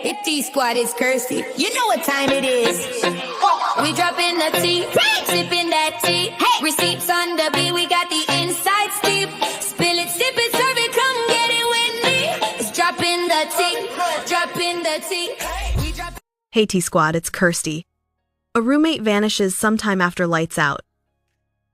The T squad is Kirsty. You know what time it is. We dropping the tea, sipping that tea. Hey, receipts on the beat, we got the inside steep. Spill it, sip it, serve it, come get it with me. It's dropping the tea, dropping the tea. Hey T Squad, it's Kirsty. A roommate vanishes sometime after lights out.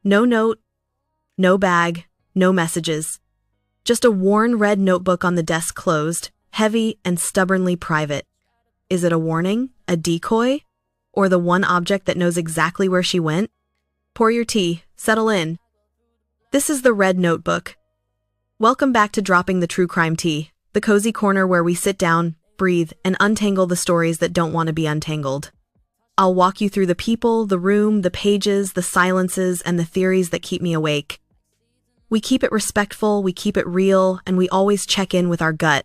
No note, no bag, no messages. Just a worn red notebook on the desk closed, heavy and stubbornly private. Is it a warning, a decoy, or the one object that knows exactly where she went? Pour your tea, settle in. This is the Red Notebook. Welcome back to Dropping the True Crime Tea, the cozy corner where we sit down, breathe, and untangle the stories that don't want to be untangled. I'll walk you through the people, the room, the pages, the silences, and the theories that keep me awake. We keep it respectful, we keep it real, and we always check in with our gut.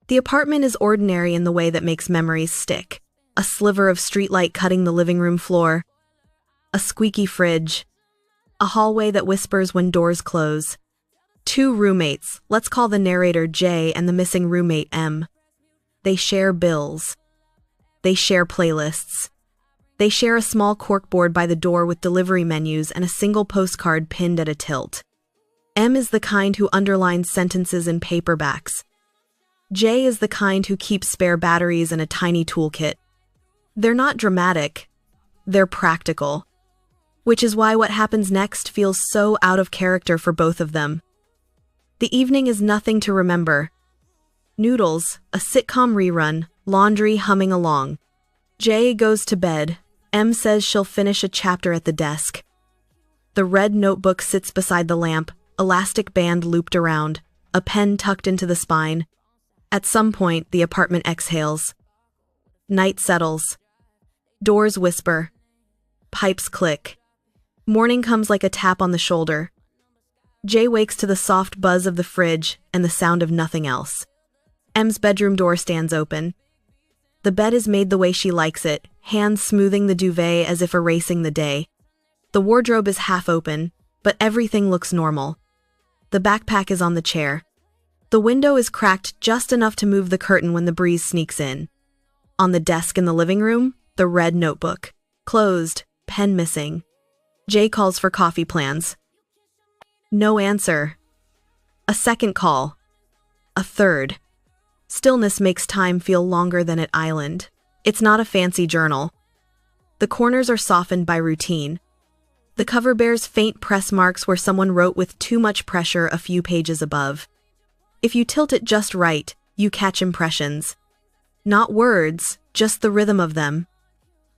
The apartment is ordinary in the way that makes memories stick. A sliver of streetlight cutting the living room floor. A squeaky fridge. A hallway that whispers when doors close. Two roommates, let's call the narrator J and the missing roommate M. They share bills. They share playlists. They share a small corkboard by the door with delivery menus and a single postcard pinned at a tilt. M is the kind who underlines sentences in paperbacks. J is the kind who keeps spare batteries in a tiny toolkit. They're not dramatic. They're practical. Which is why what happens next feels so out of character for both of them. The evening is nothing to remember. Noodles, a sitcom rerun, laundry humming along. J goes to bed. M says she'll finish a chapter at the desk. The red notebook sits beside the lamp, elastic band looped around, a pen tucked into the spine. At some point, the apartment exhales. Night settles. Doors whisper. Pipes click. Morning comes like a tap on the shoulder. Jay wakes to the soft buzz of the fridge and the sound of nothing else. M's bedroom door stands open. The bed is made the way she likes it, hands smoothing the duvet as if erasing the day. The wardrobe is half open, but everything looks normal. The backpack is on the chair. The window is cracked just enough to move the curtain when the breeze sneaks in. On the desk in the living room, the red notebook. Closed, pen missing. Jay calls for coffee plans. No answer. A second call. A third. Stillness makes time feel longer than at Island. It's not a fancy journal. The corners are softened by routine. The cover bears faint press marks where someone wrote with too much pressure a few pages above. If you tilt it just right, you catch impressions. Not words, just the rhythm of them.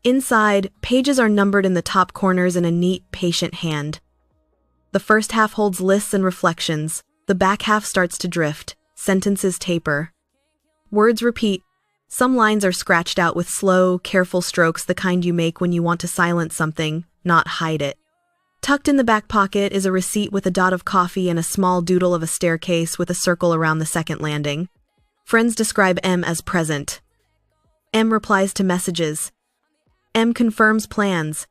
Inside, pages are numbered in the top corners in a neat, patient hand. The first half holds lists and reflections. The back half starts to drift. Sentences taper. Words repeat. Some lines are scratched out with slow, careful strokes, the kind you make when you want to silence something, not hide it. Tucked in the back pocket is a receipt with a dot of coffee and a small doodle of a staircase with a circle around the second landing. Friends describe M as present. M replies to messages. M confirms plans.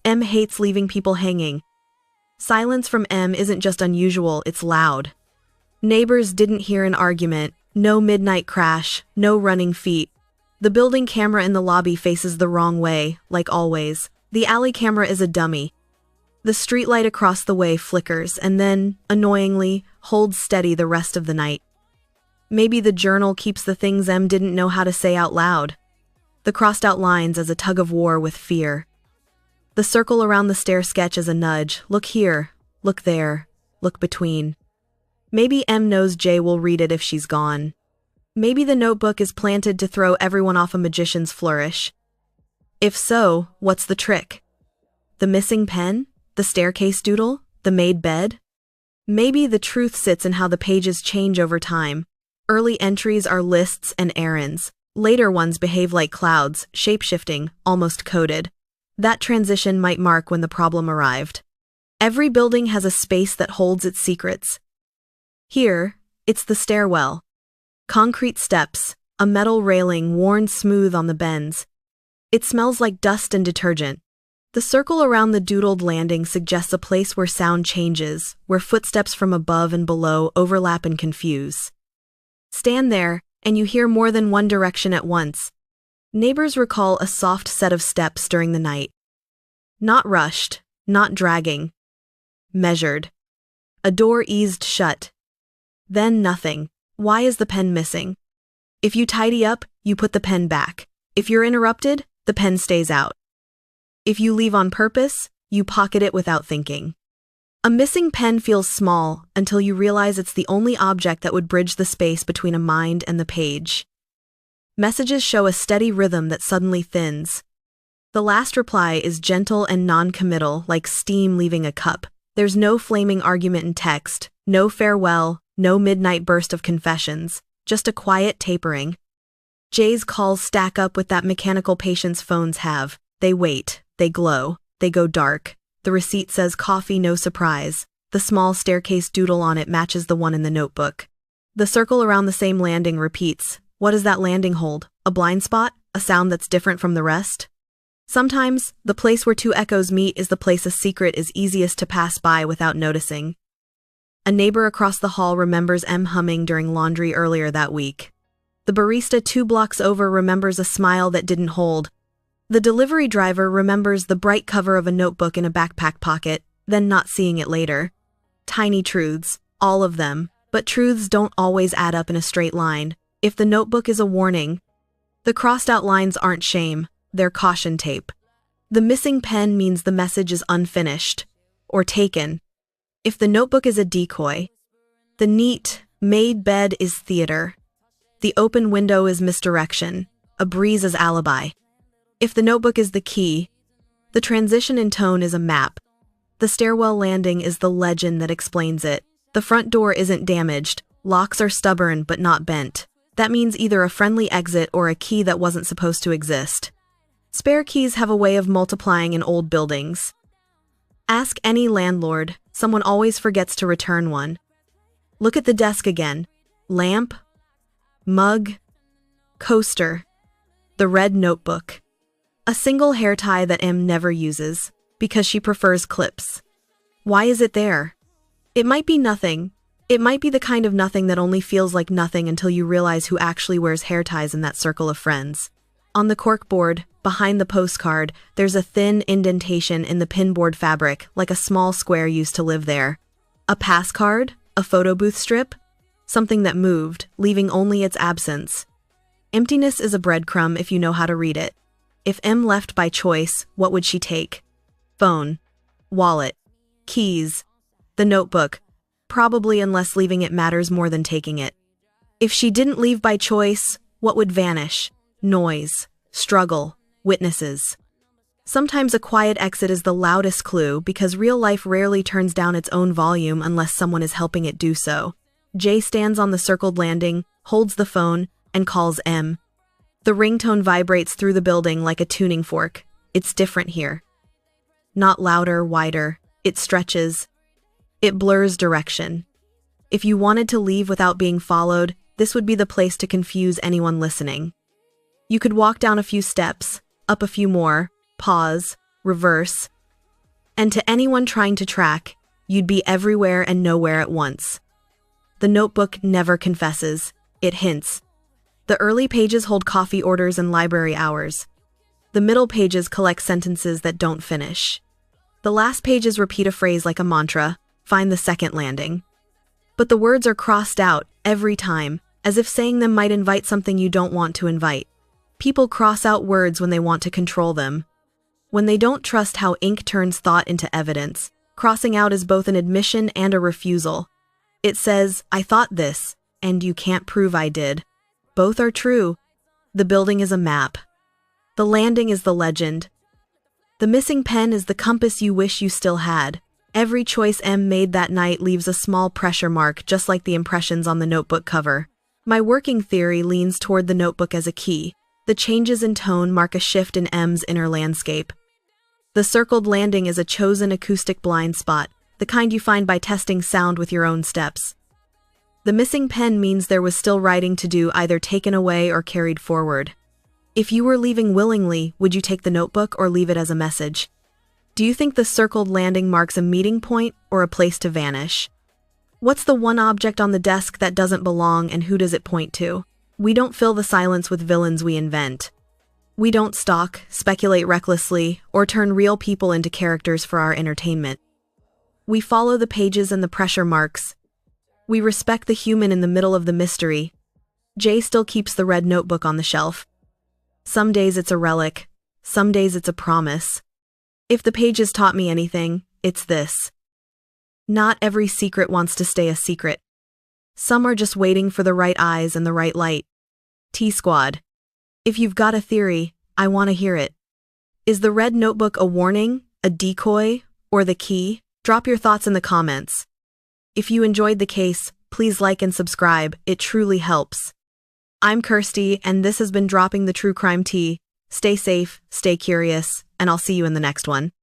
M hates leaving people hanging. Silence from M isn't just unusual, it's loud. Neighbors didn't hear an argument. No midnight crash, no running feet. The building camera in the lobby faces the wrong way, like always. The alley camera is a dummy. The streetlight across the way flickers and then, annoyingly, holds steady the rest of the night. Maybe the journal keeps the things M didn't know how to say out loud. The crossed out lines as a tug of war with fear. The circle around the stair sketch as a nudge. Look here, look there, look between. Maybe M knows Jay will read it if she's gone. Maybe the notebook is planted to throw everyone off a magician's flourish. If so, what's the trick? The missing pen? The staircase doodle? The made bed? Maybe the truth sits in how the pages change over time. Early entries are lists and errands. Later ones behave like clouds, shape-shifting, almost coded. That transition might mark when the problem arrived. Every building has a space that holds its secrets. Here, it's the stairwell. Concrete steps, a metal railing worn smooth on the bends. It smells like dust and detergent. The circle around the doodled landing suggests a place where sound changes, where footsteps from above and below overlap and confuse. Stand there, and you hear more than one direction at once. Neighbors recall a soft set of steps during the night. Not rushed, not dragging. Measured. A door eased shut. Then nothing. Why is the pen missing? If you tidy up, you put the pen back. If you're interrupted, the pen stays out. If you leave on purpose, you pocket it without thinking. A missing pen feels small until you realize it's the only object that would bridge the space between a mind and the page. Messages show a steady rhythm that suddenly thins. The last reply is gentle and non-committal, like steam leaving a cup. There's no flaming argument in text, no farewell, no midnight burst of confessions, just a quiet tapering. Jay's calls stack up with that mechanical patience phones have. They wait, they glow, they go dark. The receipt says coffee, no surprise. The small staircase doodle on it matches the one in the notebook. The circle around the same landing repeats. What does that landing hold? A blind spot? A sound that's different from the rest? Sometimes, the place where two echoes meet is the place a secret is easiest to pass by without noticing. A neighbor across the hall remembers M humming during laundry earlier that week. The barista 2 blocks over remembers a smile that didn't hold. The delivery driver remembers the bright cover of a notebook in a backpack pocket, then not seeing it later. Tiny truths, all of them, but truths don't always add up in a straight line. If the notebook is a warning, the crossed out lines aren't shame, they're caution tape. The missing pen means the message is unfinished, or taken. If the notebook is a decoy, the neat, made bed is theater. The open window is misdirection, a breeze is alibi. If the notebook is the key, the transition in tone is a map. The stairwell landing is the legend that explains it. The front door isn't damaged, locks are stubborn but not bent. That means either a friendly exit or a key that wasn't supposed to exist. Spare keys have a way of multiplying in old buildings. Ask any landlord, someone always forgets to return one. Look at the desk again. Lamp, mug, coaster, the red notebook. A single hair tie that M never uses, because she prefers clips. Why is it there? It might be nothing. It might be the kind of nothing that only feels like nothing until you realize who actually wears hair ties in that circle of friends. On the corkboard, behind the postcard, there's a thin indentation in the pinboard fabric, like a small square used to live there. A pass card? A photo booth strip? Something that moved, leaving only its absence. Emptiness is a breadcrumb if you know how to read it. If M left by choice, what would she take? Phone, wallet, keys, the notebook, probably unless leaving it matters more than taking it. If she didn't leave by choice, what would vanish? Noise, struggle, witnesses. Sometimes a quiet exit is the loudest clue because real life rarely turns down its own volume unless someone is helping it do so. Jay stands on the circled landing, holds the phone, and calls M. The ringtone vibrates through the building like a tuning fork. It's different here. Not louder, wider. It stretches. It blurs direction. If you wanted to leave without being followed, this would be the place to confuse anyone listening. You could walk down a few steps, up a few more, pause, reverse. And to anyone trying to track, you'd be everywhere and nowhere at once. The notebook never confesses. It hints. The early pages hold coffee orders and library hours. The middle pages collect sentences that don't finish. The last pages repeat a phrase like a mantra, find the second landing. But the words are crossed out every time, as if saying them might invite something you don't want to invite. People cross out words when they want to control them. When they don't trust how ink turns thought into evidence, crossing out is both an admission and a refusal. It says, I thought this, and you can't prove I did. Both are true. The building is a map. The landing is the legend. The missing pen is the compass you wish you still had. Every choice M made that night leaves a small pressure mark, just like the impressions on the notebook cover. My working theory leans toward the notebook as a key. The changes in tone mark a shift in M's inner landscape. The circled landing is a chosen acoustic blind spot, the kind you find by testing sound with your own steps. The missing pen means there was still writing to do, either taken away or carried forward. If you were leaving willingly, would you take the notebook or leave it as a message? Do you think the circled landing marks a meeting point or a place to vanish? What's the one object on the desk that doesn't belong, and who does it point to? We don't fill the silence with villains we invent. We don't stalk, speculate recklessly, or turn real people into characters for our entertainment. We follow the pages and the pressure marks. We respect the human in the middle of the mystery. Jay still keeps the red notebook on the shelf. Some days it's a relic. Some days it's a promise. If the pages taught me anything, it's this. Not every secret wants to stay a secret. Some are just waiting for the right eyes and the right light. Teaa Squad. If you've got a theory, I want to hear it. Is the red notebook a warning, a decoy, or the key? Drop your thoughts in the comments. If you enjoyed the case, please like and subscribe, it truly helps. I'm Kirsty, and this has been Dropping the True Crime Tea. Stay safe, stay curious, and I'll see you in the next one.